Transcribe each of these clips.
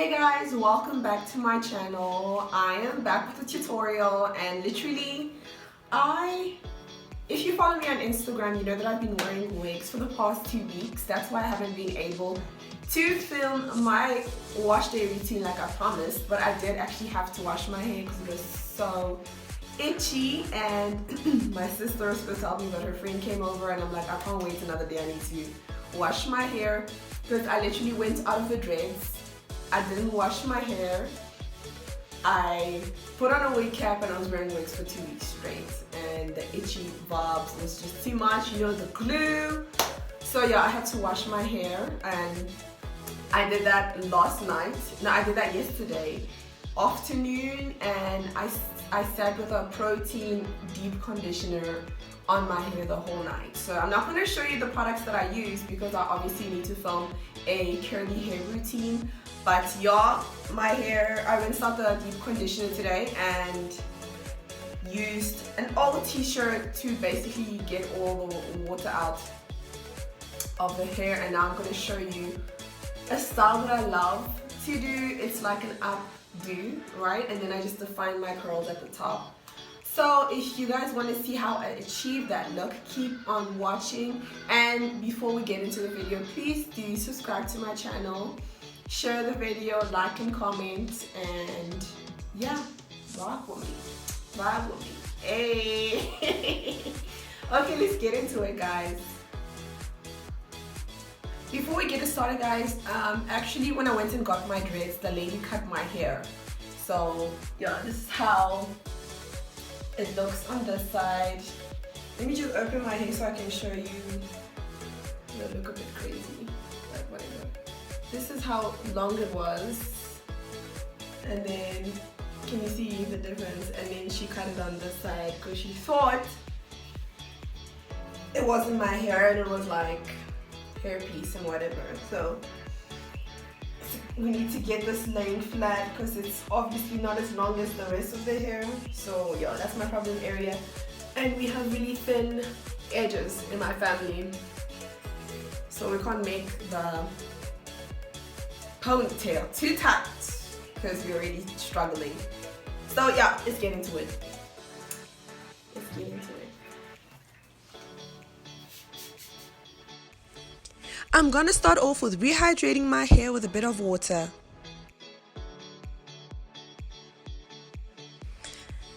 Hey guys, welcome back to my channel. I am back with a tutorial, and literally if you follow me on Instagram, you know that I've been wearing wigs for the past 2 weeks. That's why I haven't been able to film my wash day routine like I promised, but I did actually have to wash my hair because it was so itchy. And my sister was supposed to help me, but her friend came over and I'm like, I can't wait another day. I need to wash my hair because I literally went out of the dreads. I didn't wash my hair. I put on a wig cap and I was wearing wigs for 2 weeks straight, and the itchy bobs was just too much, you know, the glue. So yeah, I had to wash my hair, and I did that last night. No, I did that yesterday afternoon, and I sat with a protein deep conditioner on my hair the whole night. So I'm not going to show you the products that I use because I obviously need to film a curly hair routine. But y'all, my hair, I rinsed out the deep conditioner today and used an old t-shirt to basically get all the water out of the hair. And now I'm going to show you a style that I love to do. It's like an updo, right? And then I just define my curls at the top. So if you guys want to see how I achieve that look, keep on watching. And before we get into the video, please do subscribe to my channel, share the video, like and comment, and yeah, rock with me, vibe with me. Hey. Okay, let's get into it, guys. Before we get started, guys, actually when I went and got my dreads, the lady cut my hair. So yeah, this is how it looks on this side. Let me just open my hair so I can show you. It'll look a bit crazy, but whatever. This is how long it was, and then can you see the difference? And then she cut it on this side because she thought it wasn't my hair and it was like hairpiece and whatever. So we need to get this laying flat because it's obviously not as long as the rest of the hair. So yeah, that's my problem area. And we have really thin edges in my family, so we can't make the ponytail too tight because we're already struggling. So yeah, let's get into it. I'm gonna start off with rehydrating my hair with a bit of water.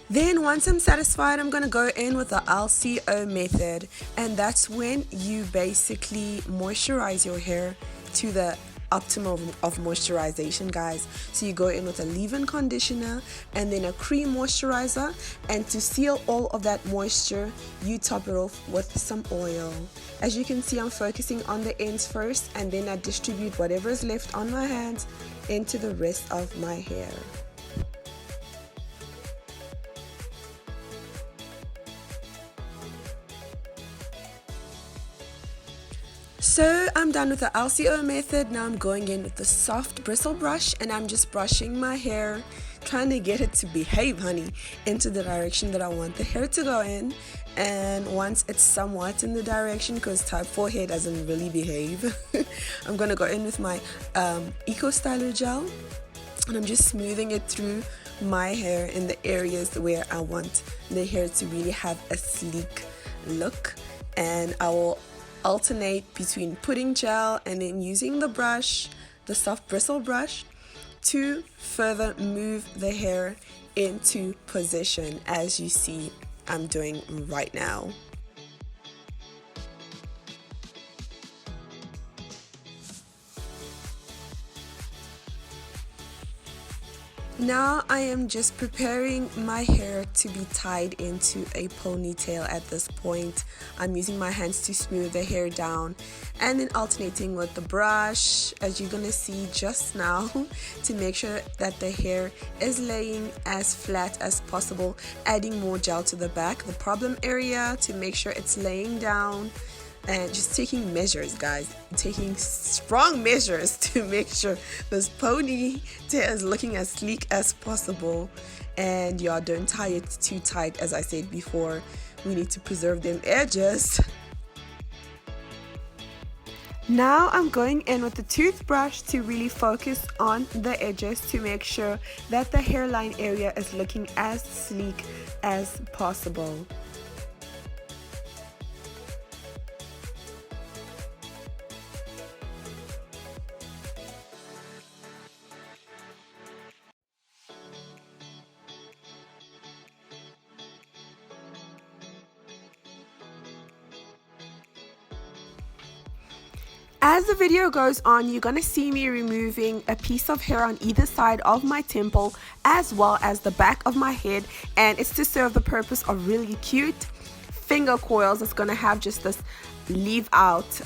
Then once I'm satisfied, I'm gonna go in with the LCO method, and that's when you basically moisturize your hair to the optimum of moisturization, guys. So you go in with a leave-in conditioner and then a cream moisturizer, and to seal all of that moisture, you top it off with some oil. As you can see, I'm focusing on the ends first, and then I distribute whatever is left on my hands into the rest of my hair. So I'm done with the LCO method. Now I'm going in with the soft bristle brush, and I'm just brushing my hair, trying to get it to behave, honey, into the direction that I want the hair to go in. And once it's somewhat in the direction, because type 4 hair doesn't really behave, I'm going to go in with my Eco Styler gel, and I'm just smoothing it through my hair in the areas where I want the hair to really have a sleek look. And I will alternate between putting gel and then using the brush, the soft bristle brush, to further move the hair into position, as you see I'm doing right now. Now I am just preparing my hair to be tied into a ponytail at this point. I'm using my hands to smooth the hair down and then alternating with the brush, as you're gonna see just now, to make sure that the hair is laying as flat as possible, adding more gel to the back, the problem area, to make sure it's laying down. And just taking measures, guys, taking strong measures to make sure this ponytail is looking as sleek as possible. And y'all, don't tie it too tight. As I said before, we need to preserve them edges. Now I'm going in with the toothbrush to really focus on the edges to make sure that the hairline area is looking as sleek as possible. As the video goes on, you're going to see me removing a piece of hair on either side of my temple as well as the back of my head, and it's to serve the purpose of really cute finger coils. It's going to have just this leave out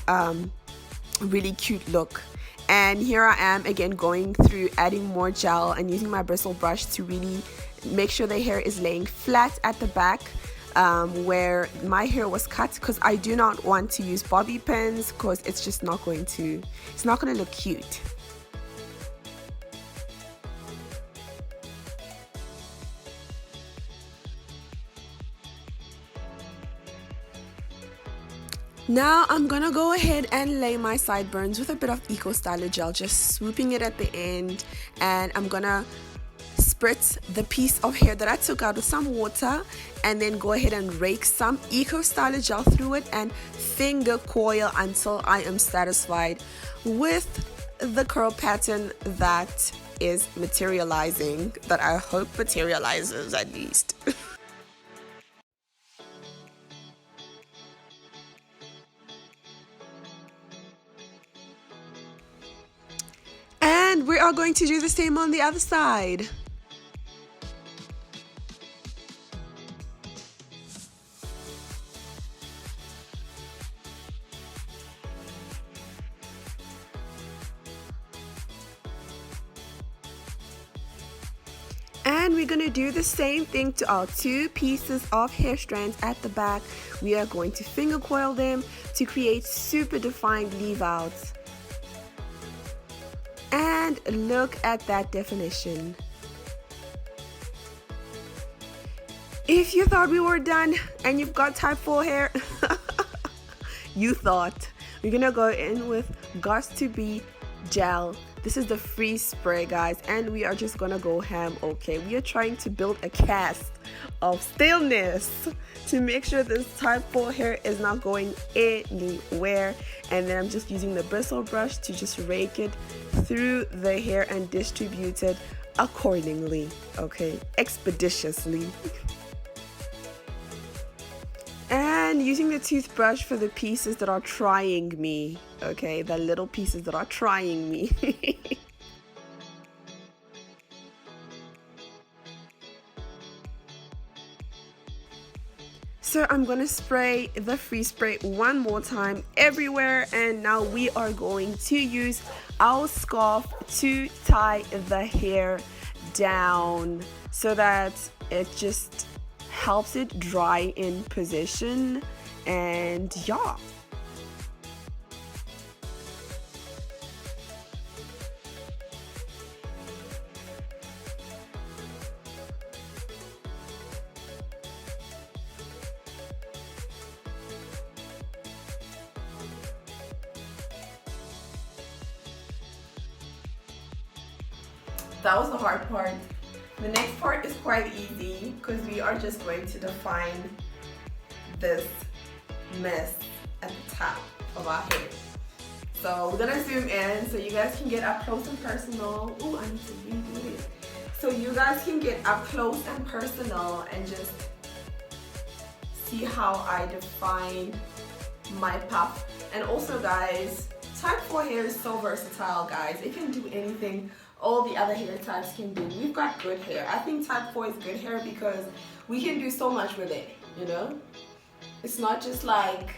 really cute look. And here I am again going through adding more gel and using my bristle brush to really make sure the hair is laying flat at the back where my hair was cut, because I do not want to use bobby pins because it's just not going to look cute. Now I'm gonna go ahead and lay my sideburns with a bit of Eco Styler gel, just swooping it at the end, and I'm gonna spritz the piece of hair that I took out with some water and then go ahead and rake some Eco Styler gel through it and finger coil until I am satisfied with the curl pattern that is materializing, that I hope materializes at least. And we are going to do the same on the other side. And we're going to do the same thing to our two pieces of hair strands at the back. We are going to finger coil them to create super defined leave outs. And look at that definition. If you thought we were done and you've got type 4 hair, you thought. We're gonna go in with Got to Be gel. This is the freeze spray, guys, and we are just gonna go ham. Okay, we are trying to build a cast of stillness to make sure this type 4 hair is not going anywhere. And then I'm just using the bristle brush to just rake it through the hair and distribute it accordingly, okay, expeditiously. And using the toothbrush for the pieces that are trying me, okay, the little pieces that are trying me. So I'm going to spray the freeze spray one more time everywhere, and now we are going to use our scarf to tie the hair down so that it just helps it dry in position. And yeah, that was the hard part. The next part is quite easy because we are just going to define this mess at the top of our head. So we're gonna zoom in so you guys can get up close and personal. Oh, I need to redo it. So you guys can get up close and personal and just see how I define my puff. And also, guys, type 4 hair is so versatile, guys. It can do anything all the other hair types can do. We've got good hair. I think type 4 is good hair because we can do so much with it, you know? It's not just like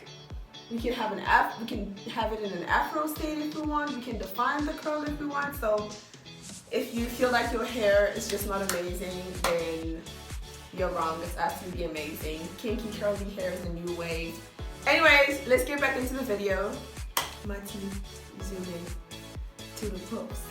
we can have we can have it in an afro state if we want. We can define the curl if we want. So if you feel like your hair is just not amazing, then you're wrong. It's absolutely amazing. Kinky curly hair is a new wave. Anyways, let's get back into the video. My team zoom in to the post.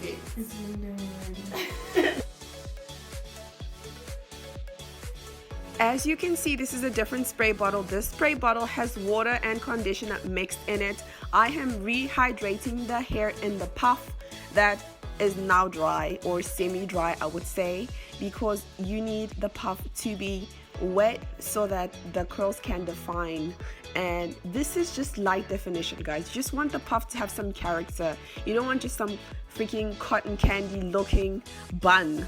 As you can see, this is a different spray bottle. This spray bottle has water and conditioner mixed in it. I am rehydrating the hair in the puff that is now dry or semi-dry, I would say, because you need the puff to be wet so that the curls can define. And this is just light definition, guys. You just want the puff to have some character. You don't want just some freaking cotton candy looking bun.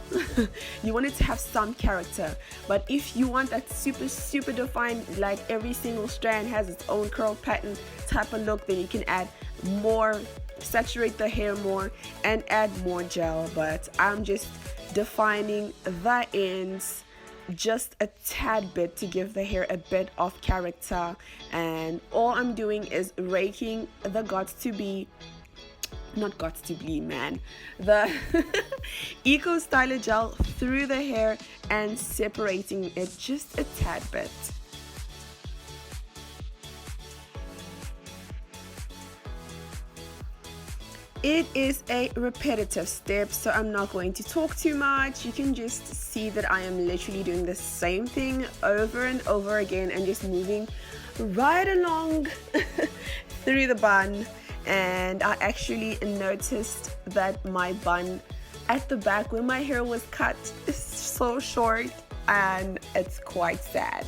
You want it to have some character. But if you want that super defined, like every single strand has its own curl pattern type of look, then you can add more, saturate the hair more and add more gel. But I'm just defining the ends just a tad bit to give the hair a bit of character, and all I'm doing is raking the the Eco Styler gel through the hair and separating it just a tad bit. It is a repetitive step, so I'm not going to talk too much. You can just see that I am literally doing the same thing over and over again and just moving right along through the bun. And I actually noticed that my bun at the back where my hair was cut is so short, and it's quite sad.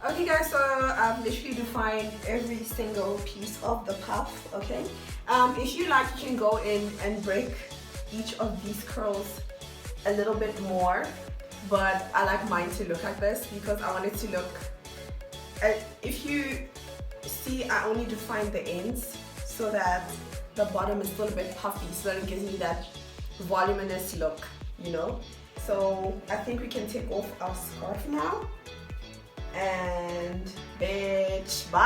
Okay guys, so I've literally defined every single piece of the puff, okay? If you like, you can go in and break each of these curls a little bit more, but I like mine to look like this because I want it to look, if you see, I only defined the ends so that the bottom is still a bit puffy, so that it gives me that voluminous look, you know? So I think we can take off our scarf now. And bitch, bye.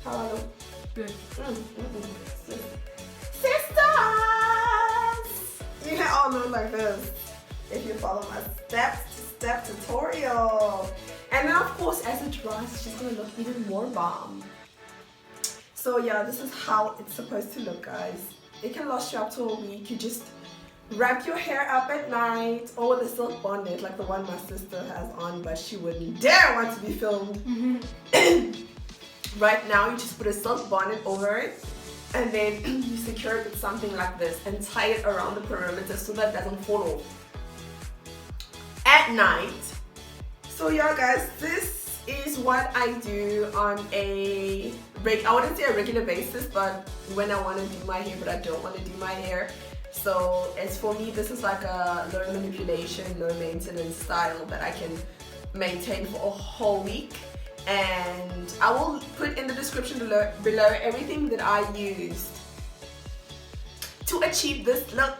How I look? Good. Sisters, you can all look like this if you follow my step-to-step tutorial. And then of course, as it dries, it's just gonna look even more bomb. So yeah, this is how it's supposed to look, guys. It can last you up to a week. You just wrap your hair up at night, or with a silk bonnet like the one my sister has on, but she wouldn't dare want to be filmed. Right now, you just put a silk bonnet over it, and then you secure it with something like this and tie it around the perimeter so that it doesn't fall off at night. So yeah guys, this is what I do on I wouldn't say a regular basis, but when I want to do my hair but I don't want to do my hair. So as for me, this is like a low manipulation, low maintenance style that I can maintain for a whole week. And I will put in the description below everything that I used to achieve this look.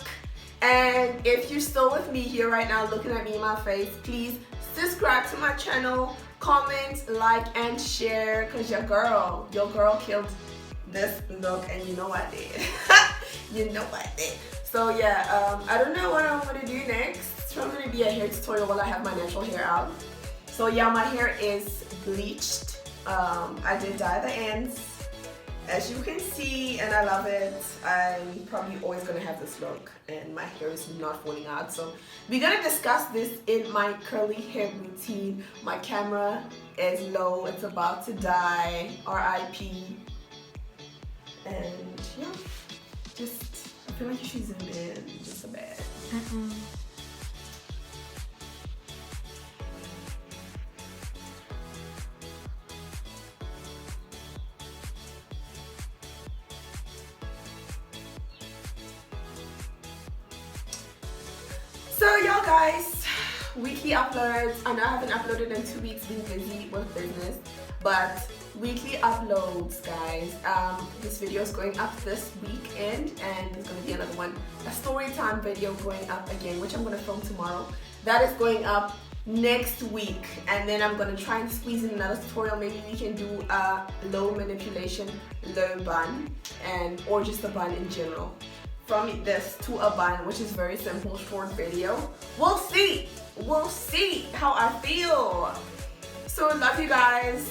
And if you're still with me here right now looking at me in my face, please subscribe to my channel, comment, like, and share, because your girl killed this look, and you know I did. You know I did. So yeah, I don't know what I'm going to do next. It's probably going to be a hair tutorial while I have my natural hair out. So yeah, my hair is bleached. I did dye the ends, as you can see, and I love it. I'm probably always going to have this look, and my hair is not falling out. So we're going to discuss this in my curly hair routine. My camera is low. It's about to die. RIP. And yeah, just I feel like you should zoom in just a bit. So y'all guys, weekly uploads. I know I haven't uploaded in 2 weeks, being busy with business, but weekly uploads, guys. This video is going up this weekend, and there's going to be another one, a story time video going up again, which I'm going to film tomorrow. That is going up next week, and then I'm going to try and squeeze in another tutorial. Maybe we can do a low manipulation, low bun, or just a bun in general. From this to a bun, which is very simple, short video. We'll see how I feel. So love you guys.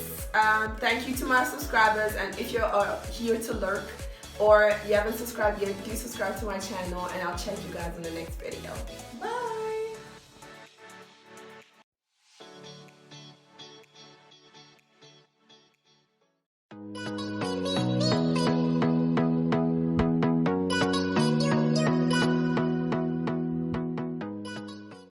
Thank you to my subscribers, and if you're here to lurk or you haven't subscribed yet, do subscribe to my channel, and I'll check you guys in the next video. Bye.